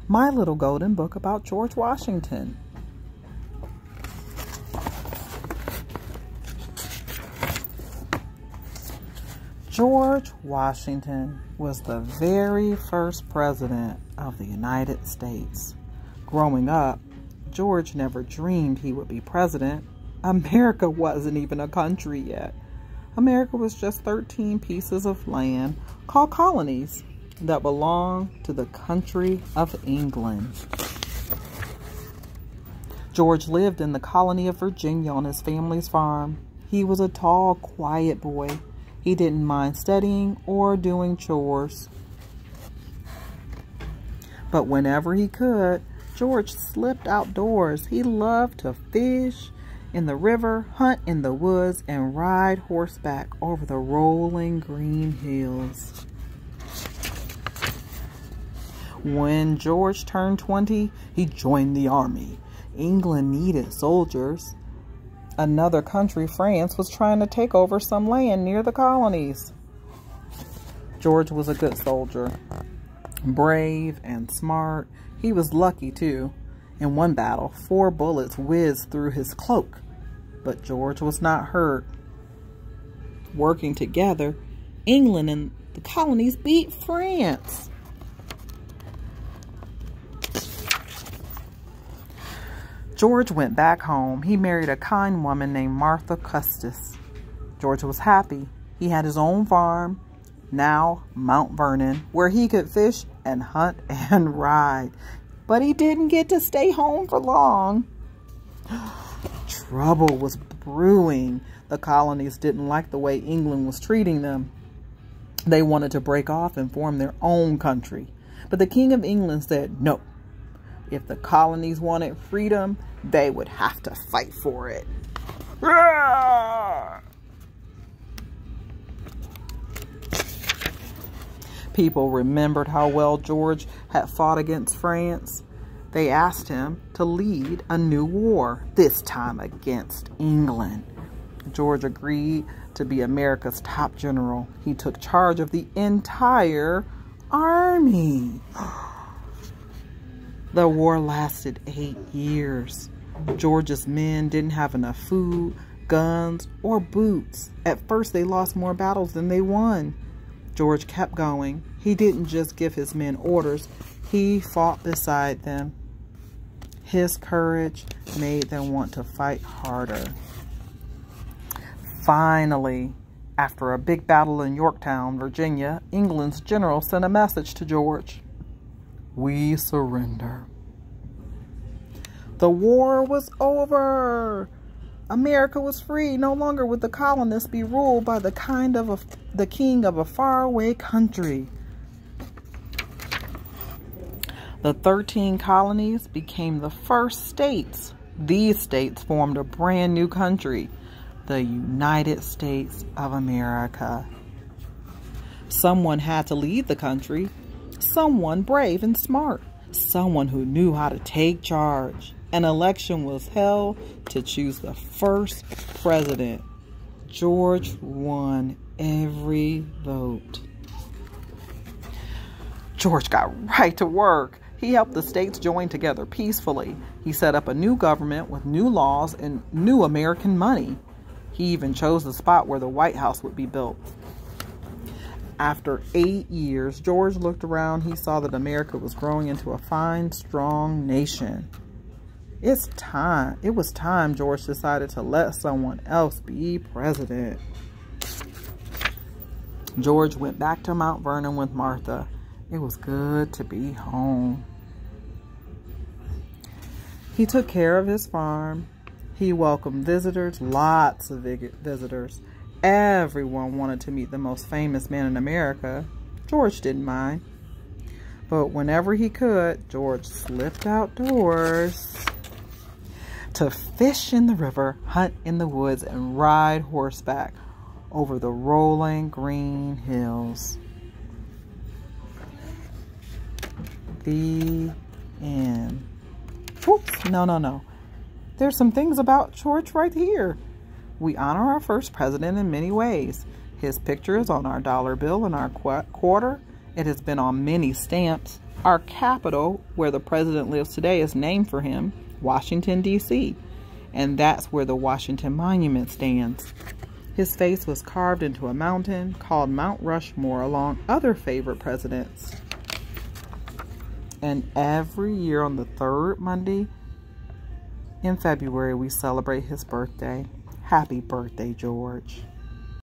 My Little Golden Book about George Washington. George Washington was the very first president of the United States. Growing up, George never dreamed he would be president. America wasn't even a country yet. America was just 13 pieces of land called colonies that belonged to the country of England. George lived in the colony of Virginia on his family's farm. He was a tall, quiet boy. He didn't mind studying or doing chores. But whenever he could, George slipped outdoors. He loved to fish in the river, hunt in the woods, and ride horseback over the rolling green hills. When George turned 20, he joined the army. England needed soldiers. Another country, France, was trying to take over some land near the colonies. George was a good soldier, brave and smart. He was lucky, too. In one battle, 4 bullets whizzed through his cloak, but George was not hurt. Working together, England and the colonies beat France. George went back home. He married a kind woman named Martha Custis. George was happy. He had his own farm, now Mount Vernon, where he could fish and hunt and ride. But he didn't get to stay home for long. Trouble was brewing. The colonies didn't like the way England was treating them. They wanted to break off and form their own country. But the King of England said no. If the colonies wanted freedom, they would have to fight for it. People remembered how well George had fought against France. They asked him to lead a new war, this time against England. George agreed to be America's top general. He took charge of the entire army. The war lasted 8 years. George's men didn't have enough food, guns, or boots. At first, they lost more battles than they won. George kept going. He didn't just give his men orders. He fought beside them. His courage made them want to fight harder. Finally, after a big battle in Yorktown, Virginia, England's general sent a message to George. We surrender. The war was over. America was free. No longer would the colonists be ruled by the king of a faraway country. The 13 colonies became the first states. These states formed a brand new country, the United States of America. Someone had to lead the country. Someone brave and smart. Someone who knew how to take charge. An election was held to choose the first president. George won every vote. George got right to work. He helped the states join together peacefully. He set up a new government with new laws and new American money. He even chose the spot where the White House would be built. After 8 years, George looked around. He saw that America was growing into a fine, strong nation. It was time George decided to let someone else be president. George went back to Mount Vernon with Martha. It was good to be home. He took care of his farm. He welcomed visitors, lots of visitors. Everyone wanted to meet the most famous man in America. George didn't mind. But whenever he could, George slipped outdoors to fish in the river, hunt in the woods, and ride horseback over the rolling green hills. The end. Oops, no. There's some things about George right here. We honor our first president in many ways. His picture is on our dollar bill and our quarter. It has been on many stamps. Our capital, where the president lives today, is named for him, Washington, D.C., and that's where the Washington Monument stands. His face was carved into a mountain called Mount Rushmore along other favorite presidents. And every year on the third Monday in February, we celebrate his birthday. Happy birthday, George.